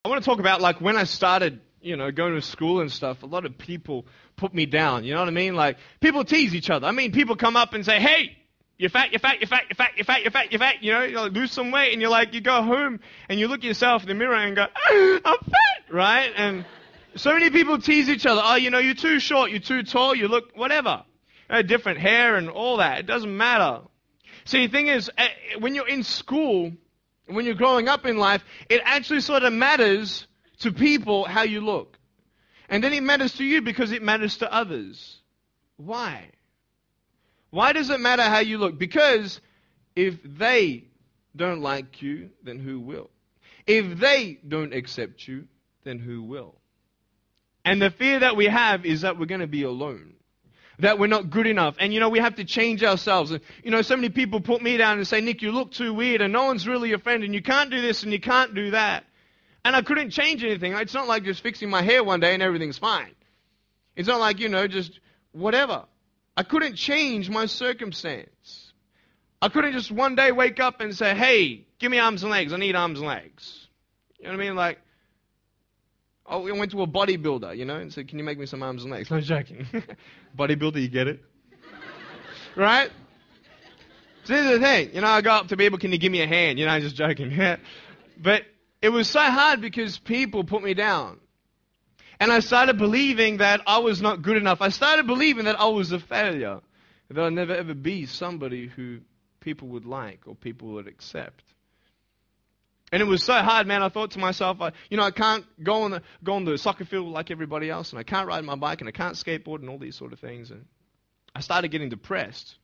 I want to talk about like when I started, going to school and stuff, a lot of people put me down. You know what I mean? Like people tease each other. I mean, people come up and say, hey, you're fat, you're fat, you're fat, you're fat, you're fat, you're fat, you're fat. You like, lose some weight. And you go home and you look at yourself in the mirror and go, I'm fat, right? And so many people tease each other. Oh, you're too short, you're too tall, you look whatever. Different hair and all that. It doesn't matter. See, the thing is, when you're in school, when you're growing up in life, it actually sort of matters to people how you look. And then it matters to you because it matters to others. Why? Why does it matter how you look? Because if they don't like you, then who will? If they don't accept you, then who will? And the fear that we have is that we're going to be alone. That we're not good enough. And, we have to change ourselves. And, so many people put me down and say, Nick, you look too weird and no one's really your friend and you can't do this and you can't do that. And I couldn't change anything. It's not like just fixing my hair one day and everything's fine. It's not like, just whatever. I couldn't change my circumstance. I couldn't just one day wake up and say, hey, give me arms and legs. I need arms and legs. You know what I mean? Like, I went to a bodybuilder, and said, can you make me some arms and legs? No, joking. Bodybuilder, you get it? Right? So this is the thing. I go up to people, can you give me a hand? Just joking. But it was so hard because people put me down. And I started believing that I was not good enough. I started believing that I was a failure. That I'd never ever be somebody who people would like or people would accept. And it was so hard, man. I thought to myself, I can't go on the soccer field like everybody else, and I can't ride my bike, and I can't skateboard, and all these sort of things. And I started getting depressed.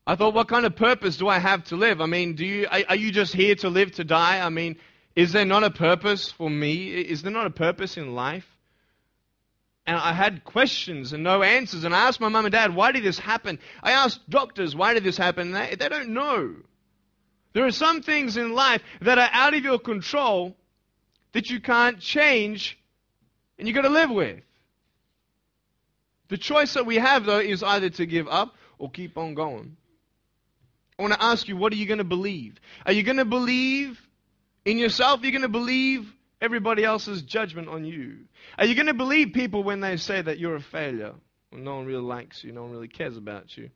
I thought, what kind of purpose do I have to live? I mean, are you just here to live to die? I mean, is there not a purpose for me? Is there not a purpose in life? And I had questions and no answers. And I asked my mum and dad, why did this happen? I asked doctors, why did this happen? And they don't know. There are some things in life that are out of your control that you can't change and you've got to live with. The choice that we have, though, is either to give up or keep on going. I want to ask you, what are you going to believe? Are you going to believe in yourself? Are you going to believe everybody else's judgment on you? Are you going to believe people when they say that you're a failure? When no one really likes you, no one really cares about you.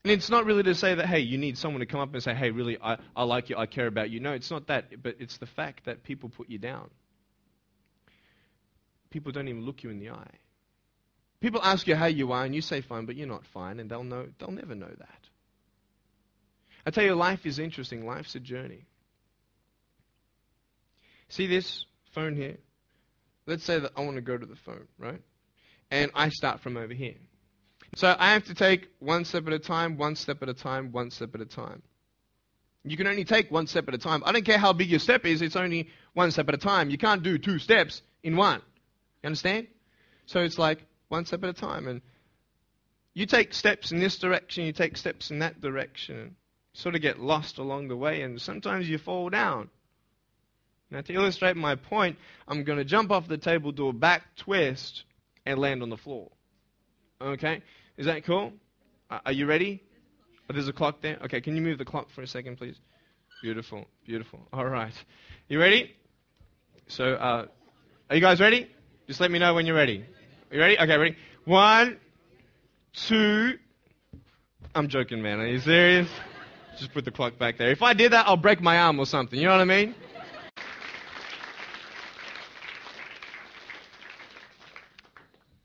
And it's not really to say that, hey, you need someone to come up and say, hey, really, I like you, I care about you. No, it's not that, but it's the fact that people put you down. People don't even look you in the eye. People ask you how you are, and you say fine, but you're not fine, and they'll never know that. I tell you, life is interesting. Life's a journey. See this phone here? Let's say that I want to go to the phone, right? And I start from over here. So I have to take one step at a time, one step at a time, one step at a time. You can only take one step at a time. I don't care how big your step is, it's only one step at a time. You can't do 2 steps in one. You understand? So it's like one step at a time. And you take steps in this direction, you take steps in that direction. You sort of get lost along the way, and sometimes you fall down. Now, to illustrate my point, I'm going to jump off the table, do a back twist, and land on the floor. Okay? Is that cool? Are you ready? Oh, there's a clock there. Okay, can you move the clock for a second, please? Beautiful, beautiful. All right. You ready? So, are you guys ready? Just let me know when you're ready. Are you ready? Okay, ready? 1, 2. I'm joking, man. Are you serious? Just put the clock back there. If I did that, I'll break my arm or something. You know what I mean?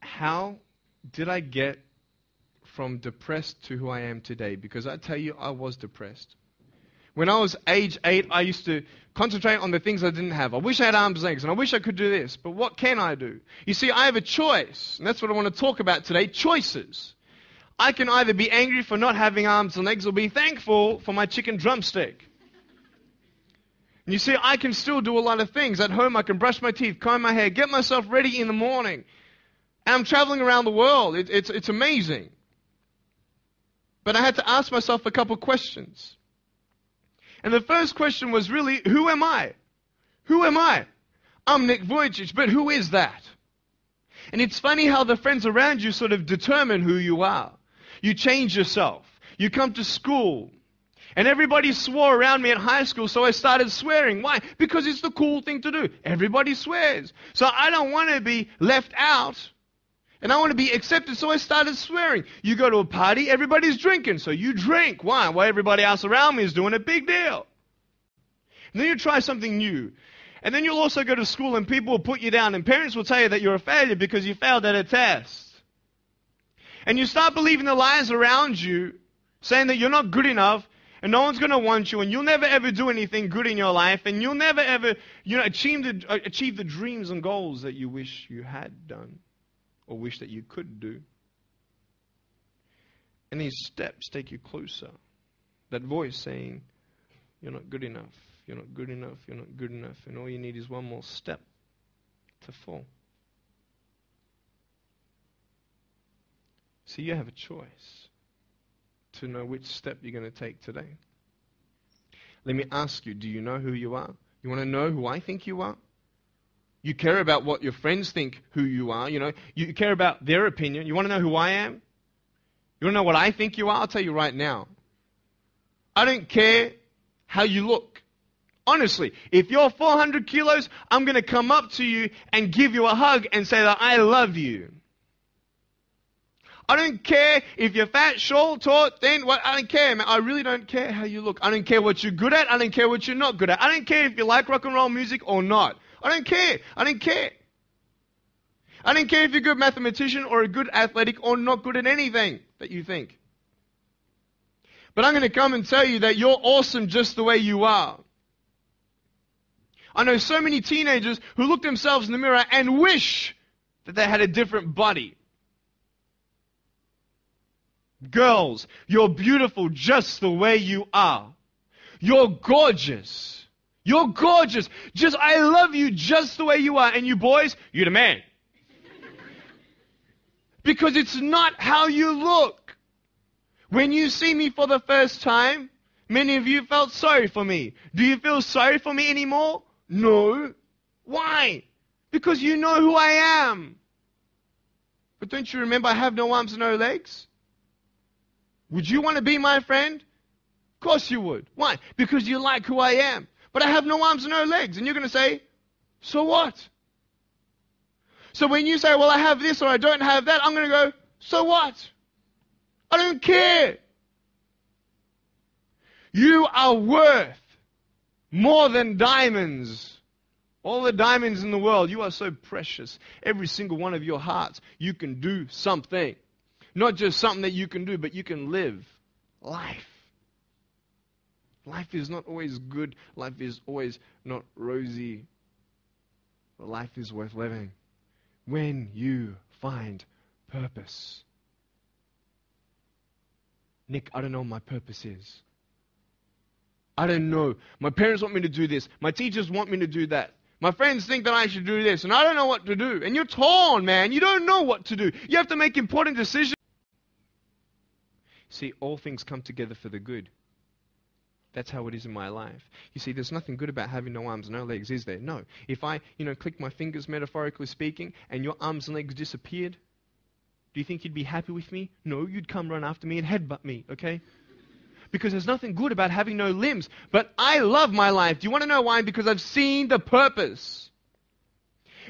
How did I get from depressed to who I am today? Because I tell you, I was depressed. When I was age 8, I used to concentrate on the things I didn't have. I wish I had arms and legs, and I wish I could do this. But what can I do? You see, I have a choice, and that's what I want to talk about today, choices. I can either be angry for not having arms and legs or be thankful for my chicken drumstick. And you see, I can still do a lot of things. At home, I can brush my teeth, comb my hair, get myself ready in the morning. And I'm traveling around the world. It's amazing. But I had to ask myself a couple questions. And the first question was really, who am I? Who am I? I'm Nick Vujicic, but who is that? And it's funny how the friends around you sort of determine who you are. You change yourself. You come to school. And everybody swore around me at high school, so I started swearing. Why? Because it's the cool thing to do. Everybody swears. So I don't want to be left out. And I want to be accepted, so I started swearing. You go to a party, everybody's drinking, so you drink. Why? Well, everybody else around me is doing a big deal. And then you try something new. And then you'll also go to school and people will put you down. And parents will tell you that you're a failure because you failed at a test. And you start believing the lies around you, saying that you're not good enough, and no one's going to want you, and you'll never ever do anything good in your life, and you'll never ever, achieve the dreams and goals that you wish you had done, or wish that you could do. And these steps take you closer. That voice saying, you're not good enough, you're not good enough, you're not good enough, and all you need is one more step to fall. See, you have a choice to know which step you're going to take today. Let me ask you, do you know who you are? You want to know who I think you are? You care about what your friends think who you are. You care about their opinion. You want to know who I am? You want to know what I think you are? I'll tell you right now. I don't care how you look. Honestly, if you're 400 kilos, I'm going to come up to you and give you a hug and say that I love you. I don't care if you're fat, short, tall, thin, I don't care, man. I really don't care how you look. I don't care what you're good at. I don't care what you're not good at. I don't care if you like rock and roll music or not. I don't care. I don't care. I don't care if you're a good mathematician or a good athletic or not good at anything that you think. But I'm going to come and tell you that you're awesome just the way you are. I know so many teenagers who look themselves in the mirror and wish that they had a different body. Girls, you're beautiful just the way you are. You're gorgeous. You're gorgeous. I love you just the way you are. And you boys, you're the man. Because it's not how you look. When you see me for the first time, many of you felt sorry for me. Do you feel sorry for me anymore? No. Why? Because you know who I am. But don't you remember I have no arms and no legs? Would you want to be my friend? Of course you would. Why? Because you like who I am. But I have no arms and no legs. And you're going to say, so what? So when you say, well, I have this or I don't have that, I'm going to go, so what? I don't care. You are worth more than diamonds. All the diamonds in the world, you are so precious. Every single one of your hearts, you can do something. Not just something that you can do, but you can live life. Life is not always good. Life is always not rosy. But life is worth living when you find purpose. Nick, I don't know what my purpose is. I don't know. My parents want me to do this. My teachers want me to do that. My friends think that I should do this, and I don't know what to do. And you're torn, man. You don't know what to do. You have to make important decisions. See, all things come together for the good. That's how it is in my life. You see, there's nothing good about having no arms, no legs, is there? No. If I, click my fingers, metaphorically speaking, and your arms and legs disappeared, do you think you'd be happy with me? No, you'd come run after me and headbutt me, okay? Because there's nothing good about having no limbs. But I love my life. Do you want to know why? Because I've seen the purpose.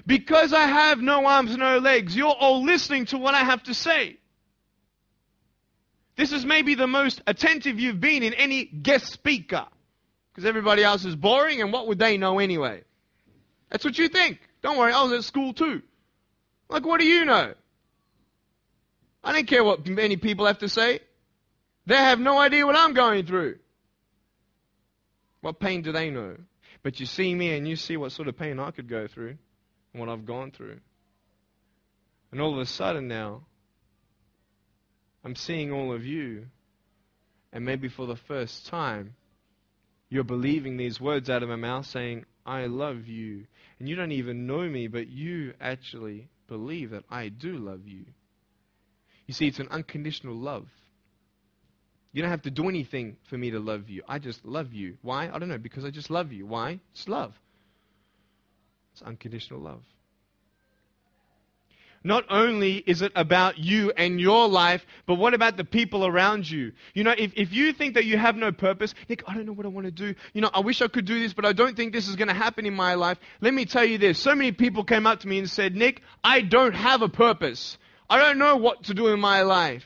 Because I have no arms, no legs, you're all listening to what I have to say. This is maybe the most attentive you've been in any guest speaker. Because everybody else is boring, and what would they know anyway? That's what you think. Don't worry, I was at school too. Like, what do you know? I don't care what many people have to say. They have no idea what I'm going through. What pain do they know? But you see me and you see what sort of pain I could go through and what I've gone through. And all of a sudden now, I'm seeing all of you, and maybe for the first time, you're believing these words out of my mouth saying, I love you. And you don't even know me, but you actually believe that I do love you. You see, it's an unconditional love. You don't have to do anything for me to love you. I just love you. Why? I don't know, because I just love you. Why? It's love. It's unconditional love. not only is it about you and your life, but what about the people around you? You know, if you think that you have no purpose, Nick, I don't know what I want to do. You know, I wish I could do this, but I don't think this is going to happen in my life. Let me tell you this. So many people came up to me and said, Nick, I don't have a purpose. I don't know what to do in my life.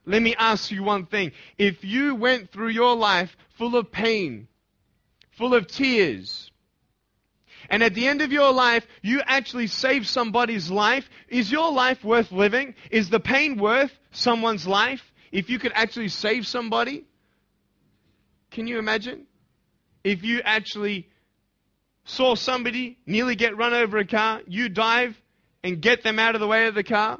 Let me ask you one thing. If you went through your life full of pain, full of tears, and at the end of your life, you actually saved somebody's life, is your life worth living? Is the pain worth someone's life? If you could actually save somebody? Can you imagine? If you actually saw somebody nearly get run over a car, you dive and get them out of the way of the car,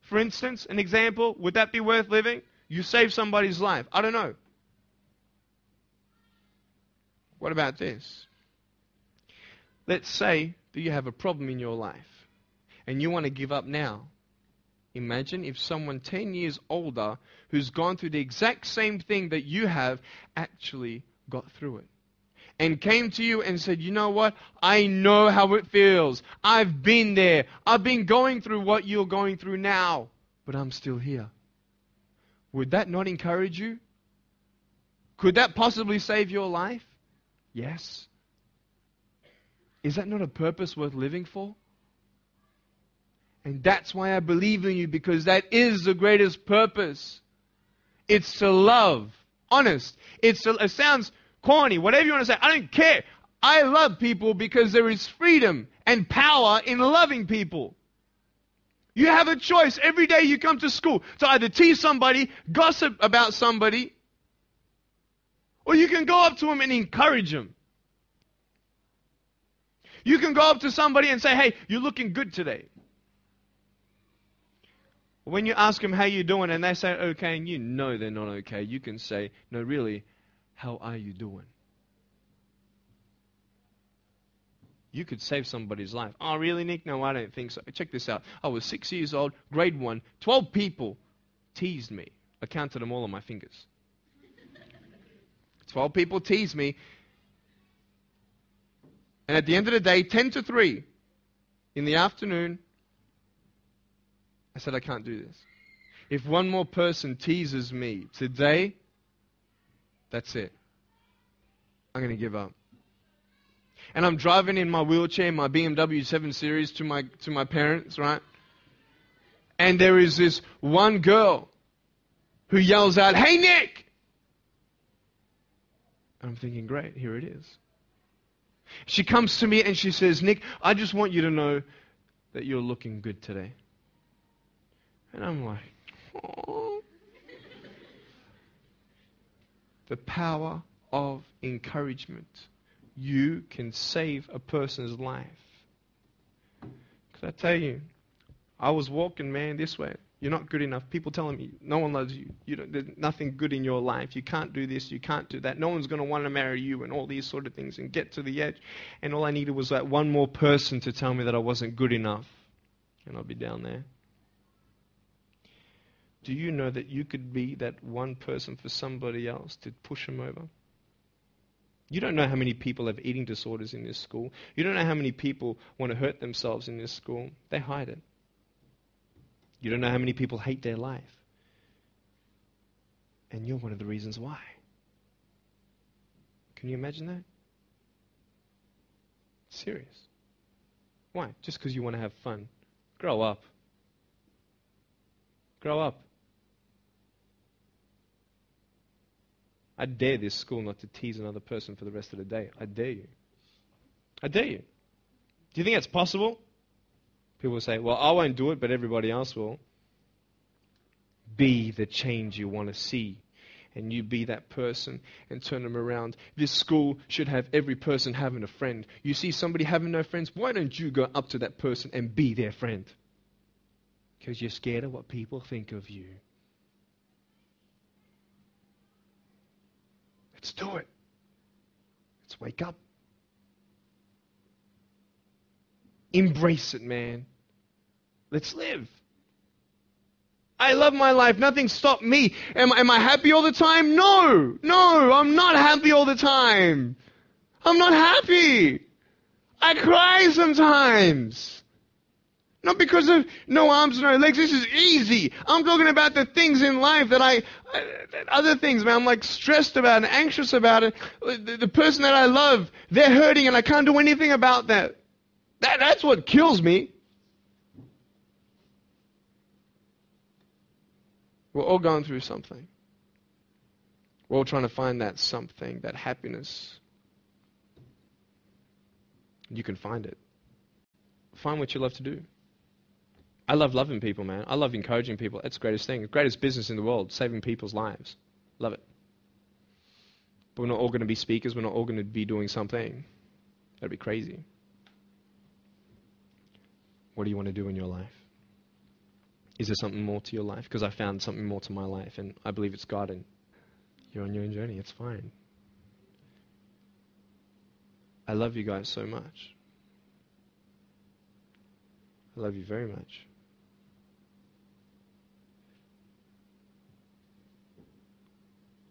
for instance, an example, would that be worth living? You save somebody's life. I don't know. What about this? Let's say that you have a problem in your life and you want to give up now. Imagine if someone 10 years older who's gone through the exact same thing that you have actually got through it and came to you and said, you know what? I know how it feels. I've been there. I've been going through what you're going through now, but I'm still here. Would that not encourage you? Could that possibly save your life? Yes. Is that not a purpose worth living for? And that's why I believe in you, because that is the greatest purpose. It's to love. Honest. It sounds corny, whatever you want to say. I don't care. I love people because there is freedom and power in loving people. You have a choice every day you come to school to either tease somebody, gossip about somebody, or you can go up to them and encourage them. You can go up to somebody and say, hey, you're looking good today. When you ask them how you're doing and they say okay and you know they're not okay, you can say, no, really, how are you doing? You could save somebody's life. Oh, really, Nick? No, I don't think so. Check this out. I was 6 years old, grade 1. 12 people teased me. I counted them all on my fingers. 12 people teased me. And at the end of the day, 10 to 3 in the afternoon, I said, I can't do this. If one more person teases me today, that's it. I'm going to give up. And I'm driving in my wheelchair, my BMW 7 Series to my parents, right? And there is this one girl who yells out, hey, Nick! And I'm thinking, great, here it is. She comes to me and she says, Nick, I just want you to know that you're looking good today. And I'm like, oh. The power of encouragement. You can save a person's life. Because I tell you, I was walking, man, this way. You're not good enough. People telling me, no one loves you. There's nothing good in your life. You can't do this. You can't do that. No one's going to want to marry you and all these sort of things and get to the edge. And all I needed was that one more person to tell me that I wasn't good enough. And I'll be down there. Do you know that you could be that one person for somebody else to push them over? You don't know how many people have eating disorders in this school. You don't know how many people want to hurt themselves in this school. They hide it. You don't know how many people hate their life. And you're one of the reasons why. Can you imagine that? Serious. Why? Just because you want to have fun. Grow up. Grow up. I dare this school not to tease another person for the rest of the day. I dare you. I dare you. Do you think that's possible? People will say, well, I won't do it, but everybody else will. Be the change you want to see. And you be that person and turn them around. This school should have every person having a friend. You see somebody having no friends, why don't you go up to that person and be their friend? Because you're scared of what people think of you. Let's do it. Let's wake up. Embrace it, man. Let's live. I love my life. Nothing stopped me. Am I happy all the time? No, I'm not happy all the time. I'm not happy. I cry sometimes. Not because of no arms, no legs. This is easy. I'm talking about the things in life that other things, man, I'm like stressed about and anxious about it. The person that I love, they're hurting and I can't do anything about that. That's what kills me. We're all going through something. We're all trying to find that something, that happiness. You can find it. Find what you love to do. I love loving people, man. I love encouraging people. That's the greatest thing. The greatest business in the world, saving people's lives. Love it. But we're not all going to be speakers. We're not all going to be doing something. That'd be crazy. What do you want to do in your life? Is there something more to your life? Because I found something more to my life, and I believe it's God, and you're on your own journey. It's fine. I love you guys so much. I love you very much.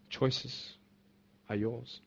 Choices are yours.